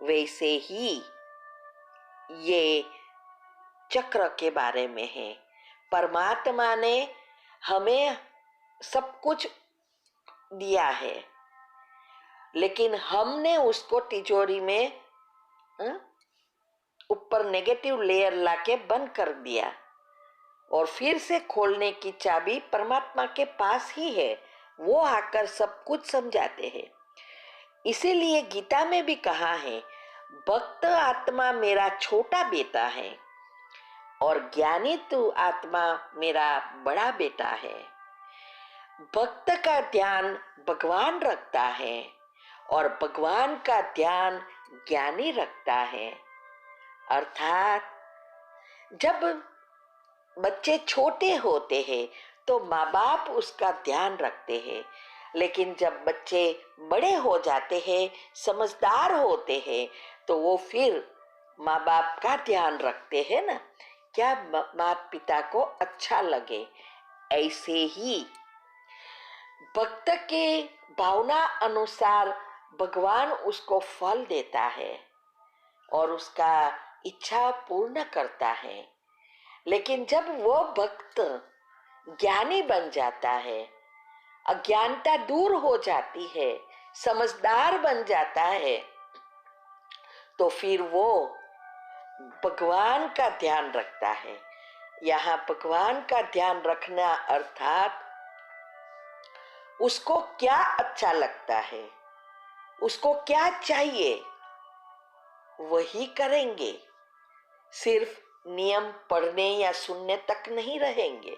वैसे ही ये चक्र के बारे में है। परमात्मा ने हमें सब कुछ दिया है, लेकिन हमने उसको तिजोरी में ऊपर नेगेटिव लेयर लाके बंद कर दिया, और फिर से खोलने की चाबी परमात्मा के पास ही है। वो आकर सब कुछ समझाते हैं। इसीलिए गीता में भी कहा है, भक्त आत्मा मेरा छोटा बेटा है और ज्ञानी तू आत्मा मेरा बड़ा बेटा है। भक्त का ध्यान भगवान रखता है और भगवान का ध्यान ज्ञानी रखता है। अर्थात जब बच्चे छोटे होते हैं तो माँ बाप उसका ध्यान रखते हैं, लेकिन जब बच्चे बड़े हो जाते हैं, समझदार होते हैं, तो वो फिर माँ बाप का ध्यान रखते हैं ना, क्या माता पिता को अच्छा लगे। ऐसे ही भक्त के भावना अनुसार भगवान उसको फल देता है और उसका इच्छा पूर्ण करता है। लेकिन जब वो भक्त ज्ञानी बन जाता है, अज्ञानता दूर हो जाती है, समझदार बन जाता है, तो फिर वो भगवान का ध्यान रखता है। यहाँ भगवान का ध्यान रखना अर्थात उसको क्या अच्छा लगता है, उसको क्या चाहिए, वही करेंगे। सिर्फ नियम पढ़ने या सुनने तक नहीं रहेंगे,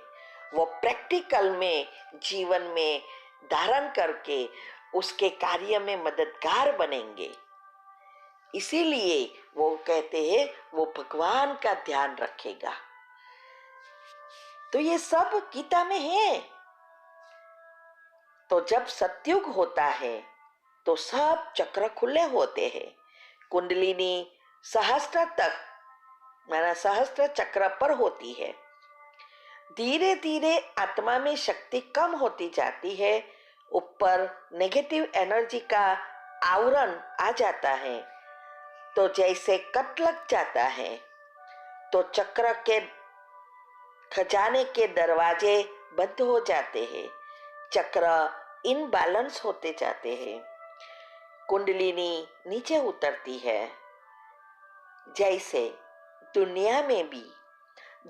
वो प्रैक्टिकल में जीवन में धारण करके उसके कार्य में मददगार बनेंगे। इसीलिए वो कहते हैं वो भगवान का ध्यान रखेगा। तो ये सब गीता में है। तो जब सतयुग होता है तो सब चक्र खुले होते हैं। कुंडलिनी सहस्त्र तक माना सहस्त्र चक्र पर होती है। धीरे धीरे आत्मा में शक्ति कम होती जाती है, ऊपर नेगेटिव एनर्जी का आवरण आ जाता है। तो जैसे कट लग जाता है तो चक्र के खजाने के दरवाजे बंद हो जाते हैं, चक्र इनबैलेंस होते जाते हैं, कुंडलिनी नीचे उतरती है। जैसे दुनिया में भी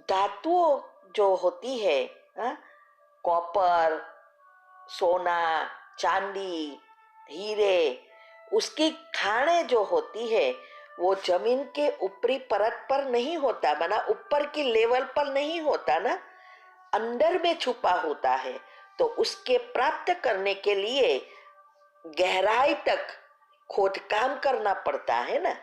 धातुओं जो होती है, कॉपर, सोना, चांदी, हीरे, उसकी खाने जो होती है वो जमीन के ऊपरी परत पर नहीं होता, माना ऊपर की लेवल पर नहीं होता ना, अंदर में छुपा होता है। तो उसके प्राप्त करने के लिए गहराई तक खोदकाम करना पड़ता है ना।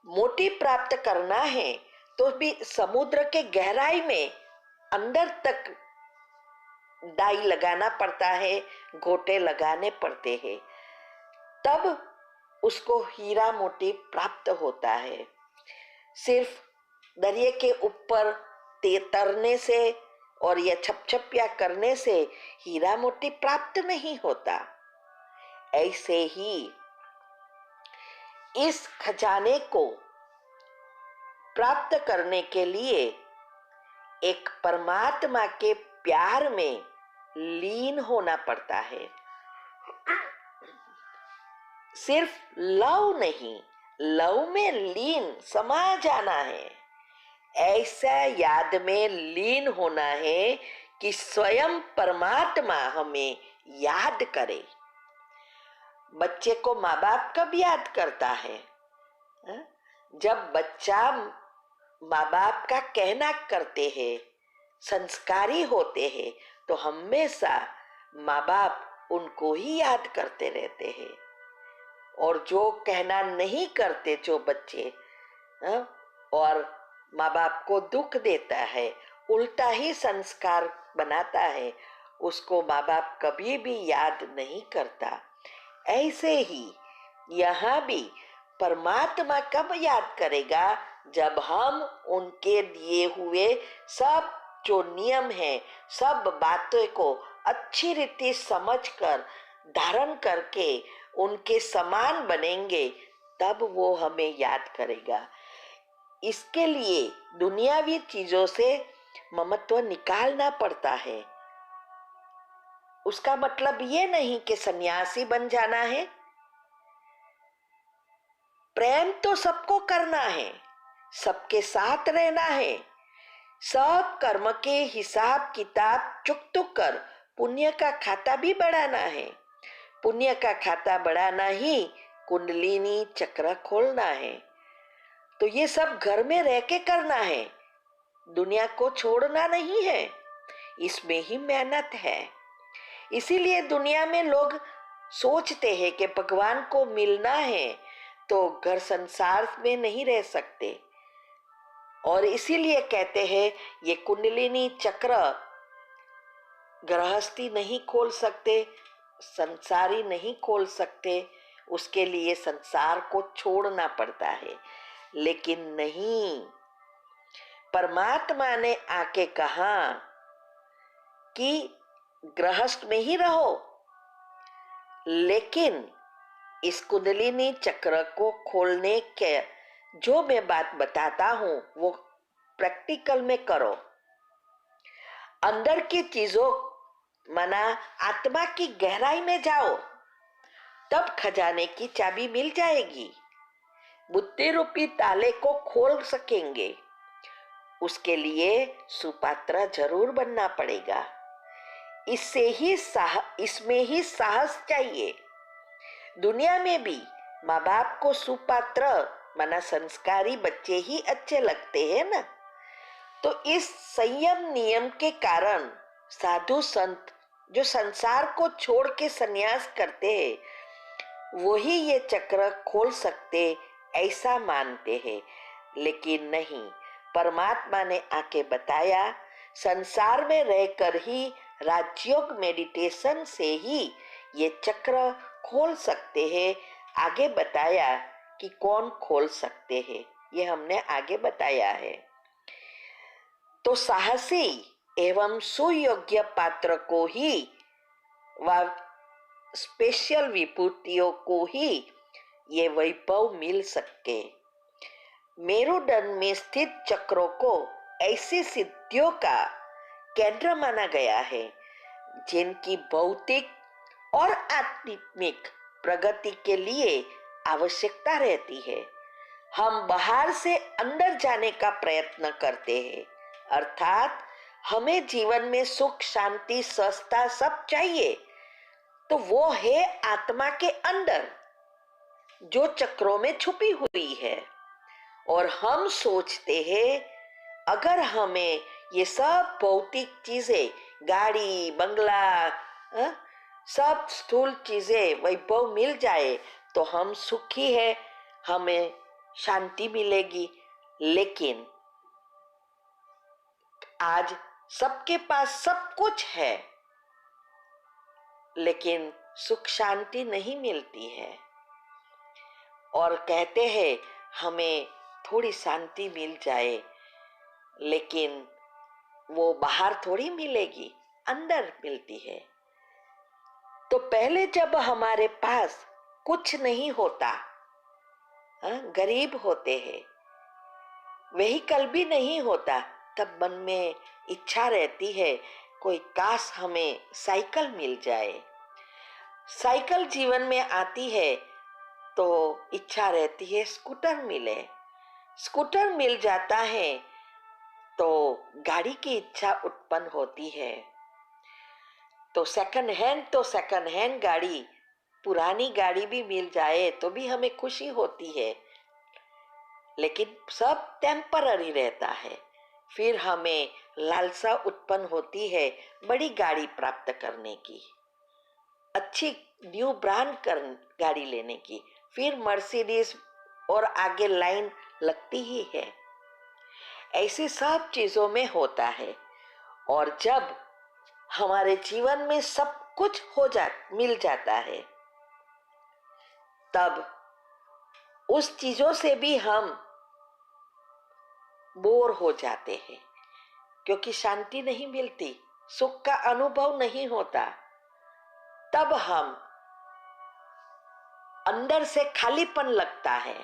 मोती प्राप्त करना है तो भी समुद्र के गहराई में अंदर तक डाई लगाना पड़ता है, गोटे लगाने पड़ते हैं, तब उसको हीरा मोती प्राप्त होता है। सिर्फ दरिया के ऊपर तरने से और ये छपछपिया करने से हीरा मोती प्राप्त नहीं होता। ऐसे ही इस खजाने को प्राप्त करने के लिए एक परमात्मा के प्यार में लीन होना पड़ता है। सिर्फ लव नहीं, लव में लीन समा जाना है। ऐसा याद में लीन होना है कि स्वयं परमात्मा हमें याद करे। बच्चे को माँ बाप कब याद करता है? जब बच्चा माँ बाप का कहना करते हैं, संस्कारी होते हैं, तो हमेशा माँ बाप उनको ही याद करते रहते हैं। और जो कहना नहीं करते जो बच्चे और माँ बाप को दुख देता है, उल्टा ही संस्कार बनाता है, उसको माँ बाप कभी भी याद नहीं करता। ऐसे ही यहाँ भी परमात्मा कब याद करेगा? जब हम उनके दिए हुए सब जो नियम है, सब बातों को अच्छी रीति समझकर धारण करके उनके समान बनेंगे, तब वो हमें याद करेगा। इसके लिए दुनियावी चीजों से ममत्व निकालना पड़ता है। उसका मतलब ये नहीं कि सन्यासी बन जाना है। प्रेम तो सबको करना है, सबके साथ रहना है, सब कर्म के हिसाब किताब चुक कर पुण्य का खाता भी बढ़ाना है। पुण्य का खाता बढ़ाना ही कुंडलिनी चक्र खोलना है। तो ये सब घर में रह के करना है, दुनिया को छोड़ना नहीं है। इसमें ही मेहनत है। इसीलिए दुनिया में लोग सोचते हैं कि भगवान को मिलना है तो घर संसार में नहीं रह सकते, और इसीलिए कहते हैं ये कुंडलिनी चक्र गृहस्थी नहीं खोल सकते, संसारी नहीं खोल सकते, उसके लिए संसार को छोड़ना पड़ता है। लेकिन नहीं, परमात्मा ने आके कहा कि गृहस्थ में ही रहो, लेकिन इस कुंडलिनी चक्र को खोलने के जो मैं बात बताता हूं वो प्रैक्टिकल में करो। अंदर की चीजों माना आत्मा की गहराई में जाओ, तब खजाने की चाबी मिल जाएगी, बुद्धि रूपी ताले को खोल सकेंगे। उसके लिए सुपात्र जरूर बनना पड़ेगा। इसमें ही साहस चाहिए। दुनिया में भी माँ बाप को सुपात्र माना संस्कारी बच्चे ही अच्छे लगते हैं ना। तो इस संयम नियम के कारण साधु संत जो संसार को छोड़ के संन्यास करते हैं वही ये चक्र खोल सकते ऐसा मानते हैं। लेकिन नहीं, परमात्मा ने आके बताया संसार में रहकर ही राजयोग मेडिटेशन से ही ये चक्र खोल सकते हैं। आगे बताया कि कौन खोल सकते हैं, ये हमने आगे बताया है। तो साहसी एवं सुयोग्य पात्र को ही व स्पेशल विभूतियों को ही ये वैभव मिल सके। मेरुदंड में स्थित चक्रों को ऐसी सिद्धियों का केंद्र माना गया है जिनकी भौतिक और आध्यात्मिक प्रगति के लिए आवश्यकता रहती है। हम बाहर से अंदर जाने का प्रयत्न करते हैं, अर्थात हमें जीवन में सुख शांति स्वस्थता सब चाहिए, तो वो है आत्मा के अंदर जो चक्रों में छुपी हुई है। और हम सोचते हैं अगर हमें ये सब भौतिक चीजें, गाड़ी बंगला, सब स्थूल चीजें वैभव मिल जाए तो हम सुखी है, हमें शांति मिलेगी। लेकिन आज सबके पास सब कुछ है, लेकिन सुख शांति नहीं मिलती है। और कहते हैं हमें थोड़ी शांति मिल जाए, लेकिन वो बाहर थोड़ी मिलेगी, अंदर मिलती है। तो पहले जब हमारे पास कुछ नहीं होता, गरीब होते हैं, व्हीकल भी नहीं होता, तब मन में इच्छा रहती है कोई काश हमें साइकिल मिल जाए। साइकिल जीवन में आती है तो इच्छा रहती है स्कूटर मिले। स्कूटर मिल जाता है तो गाड़ी की इच्छा उत्पन्न होती है। तो सेकंड हैंड गाड़ी, पुरानी गाड़ी भी मिल जाए तो भी हमें खुशी होती है, लेकिन सब टेम्पररी रहता है। फिर हमें लालसा उत्पन्न होती है बड़ी गाड़ी प्राप्त करने की, अच्छी न्यू ब्रांड गाड़ी लेने की। फिर मर्सिडीज और आगे लाइन लगती ही है। ऐसी सब चीजों में होता है। और जब हमारे जीवन में सब कुछ मिल जाता है, तब उस चीजों से भी हम बोर हो जाते हैं, क्योंकि शांति नहीं मिलती, सुख का अनुभव नहीं होता। तब हम अंदर से खालीपन लगता है,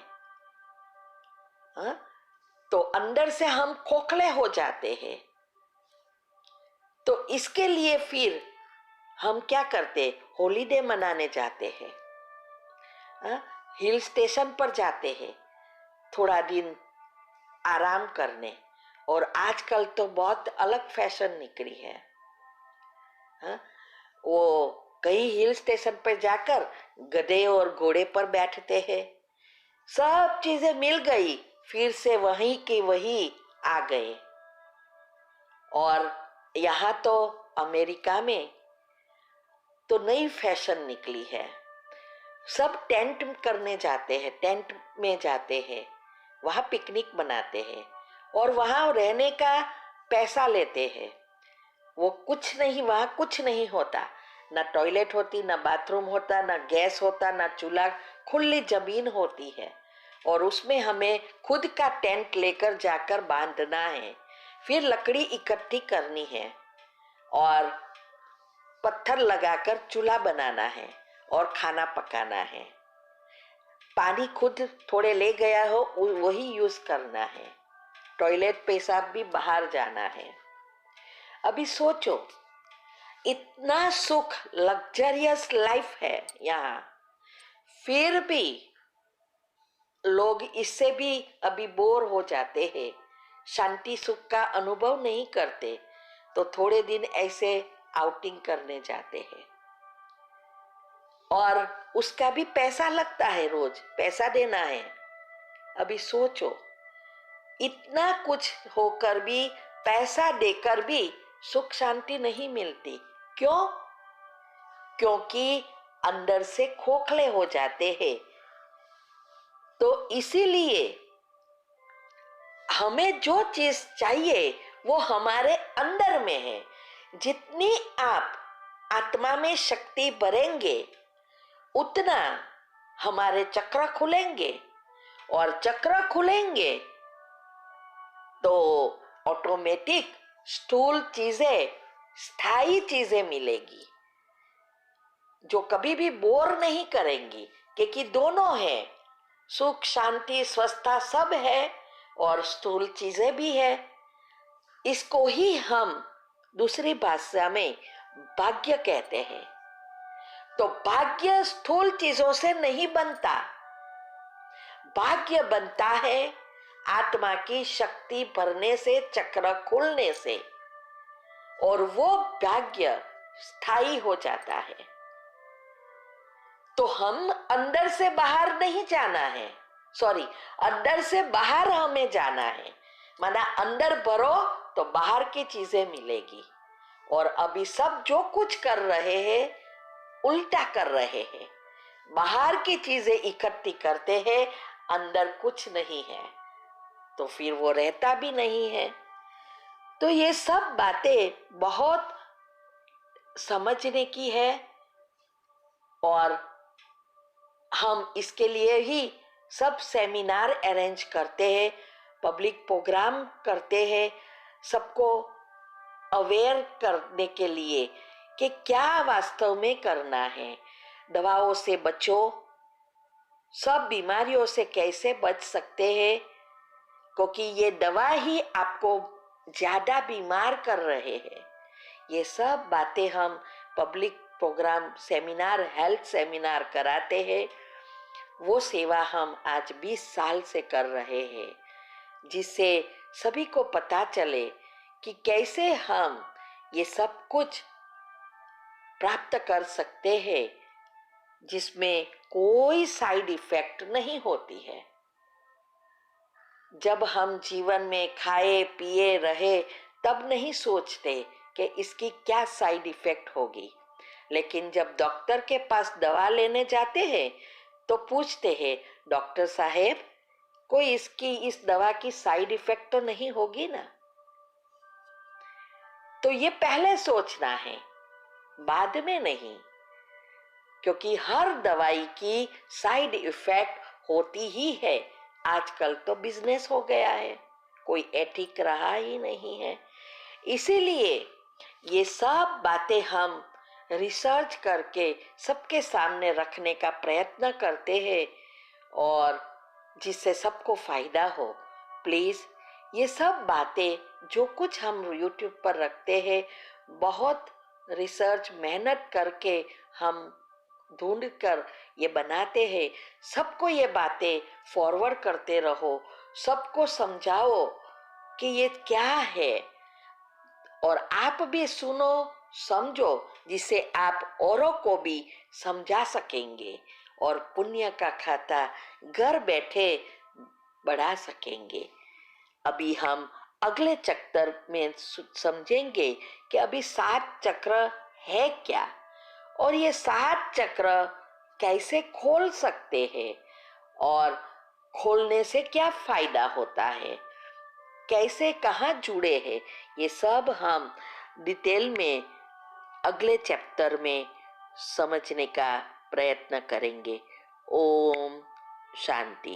हाँ? तो अंदर से हम खोखले हो जाते हैं। तो इसके लिए फिर हम क्या करते, हॉलीडे मनाने जाते हैं, हाँ? हिल स्टेशन पर जाते हैं थोड़ा दिन आराम करने। और आजकल तो बहुत अलग फैशन निकली है, हाँ? वो कई हिल स्टेशन पर जाकर गधे और घोड़े पर बैठते हैं। सब चीजें मिल गई, फिर से वहीं की वहीं आ गए। और यहाँ तो अमेरिका में तो नई फैशन निकली है, सब टेंट करने जाते हैं, टेंट में जाते हैं, वहां पिकनिक मनाते हैं और वहां रहने का पैसा लेते हैं। वो कुछ नहीं, वहां कुछ नहीं होता, ना टॉयलेट होती, ना बाथरूम होता, ना गैस होता, ना चूल्हा, खुली जमीन होती है और उसमें हमें खुद का टेंट लेकर जाकर बांधना है, फिर लकड़ी इकट्ठी करनी है और पत्थर लगाकर चूल्हा बनाना है और खाना पकाना है। पानी खुद थोड़े ले गया हो वही यूज करना है, टॉयलेट पेशाब भी बाहर जाना है। अभी सोचो, इतना सुख, लग्जरियस लाइफ है यहाँ, फिर भी लोग इससे भी अभी बोर हो जाते हैं, शांति सुख का अनुभव नहीं करते, तो थोड़े दिन ऐसे आउटिंग करने जाते हैं और उसका भी पैसा लगता है, रोज पैसा देना है। अभी सोचो, इतना कुछ होकर भी, पैसा देकर भी सुख शांति नहीं मिलती। क्यों? क्योंकि अंदर से खोखले हो जाते हैं। तो इसीलिए हमें जो चीज चाहिए वो हमारे अंदर में है। जितनी आप आत्मा में शक्ति भरेंगे उतना हमारे चक्र खुलेंगे और चक्र खुलेंगे तो ऑटोमेटिक स्थूल चीजें, स्थायी चीजें मिलेगी जो कभी भी बोर नहीं करेंगी, क्योंकि दोनों है, सुख शांति स्वस्थता सब है और स्थूल चीजें भी है। इसको ही हम दूसरी भाषा में भाग्य कहते हैं। तो भाग्य स्थूल चीजों से नहीं बनता, भाग्य बनता है आत्मा की शक्ति भरने से, चक्र खुलने से, और वो भाग्य स्थायी हो जाता है। तो हम अंदर से बाहर नहीं जाना है, सॉरी, अंदर से बाहर हमें जाना है। माना अंदर भरो तो बाहर की चीजें मिलेगी। और अभी सब जो कुछ कर रहे हैं उल्टा कर रहे हैं, बाहर की चीजें इकट्ठी करते हैं, अंदर कुछ नहीं है, तो फिर वो रहता भी नहीं है। तो ये सब बातें बहुत समझने की है और हम इसके लिए ही सब सेमिनार अरेंज करते हैं, पब्लिक प्रोग्राम करते हैं, सबको अवेयर करने के लिए कि क्या वास्तव में करना है। दवाओं से बचो, सब बीमारियों से कैसे बच सकते हैं, क्योंकि ये दवा ही आपको ज्यादा बीमार कर रहे हैं। ये सब बातें हम public program seminar, health seminar कराते हैं। वो सेवा हम आज 20 साल से कर रहे हैं, जिससे सभी को पता चले कि कैसे हम ये सब कुछ प्राप्त कर सकते हैं, जिसमें कोई साइड इफेक्ट नहीं होती है। जब हम जीवन में खाए पिए रहे तब नहीं सोचते कि इसकी क्या साइड इफेक्ट होगी, लेकिन जब डॉक्टर के पास दवा लेने जाते हैं तो पूछते हैं, डॉक्टर साहेब कोई इस दवा की साइड इफेक्ट तो नहीं होगी ना? तो ये पहले सोचना है, बाद में नहीं, क्योंकि हर दवाई की साइड इफेक्ट होती ही है। आजकल तो बिजनेस हो गया है, कोई एथिक रहा ही नहीं है। इसीलिए ये सब बातें हम रिसर्च करके सबके सामने रखने का प्रयत्न करते हैं और जिससे सबको फायदा हो। प्लीज़ ये सब बातें जो कुछ हम YouTube पर रखते हैं, बहुत रिसर्च मेहनत करके हम ढूंढ कर ये बनाते हैं। सबको ये बातें फॉरवर्ड करते रहो, सबको समझाओ कि ये क्या है, और आप भी सुनो, समझो, जिससे आप औरों को भी समझा सकेंगे और पुण्य का खाता घर बैठे बढ़ा सकेंगे। अभी हम अगले चक्र में समझेंगे कि अभी 7 चक्र है क्या, और ये 7 चक्र कैसे खोल सकते हैं, और खोलने से क्या फायदा होता है, कैसे कहाँ जुड़े हैं, ये सब हम डिटेल में अगले चैप्टर में समझने का प्रयत्न करेंगे। ओम शांति।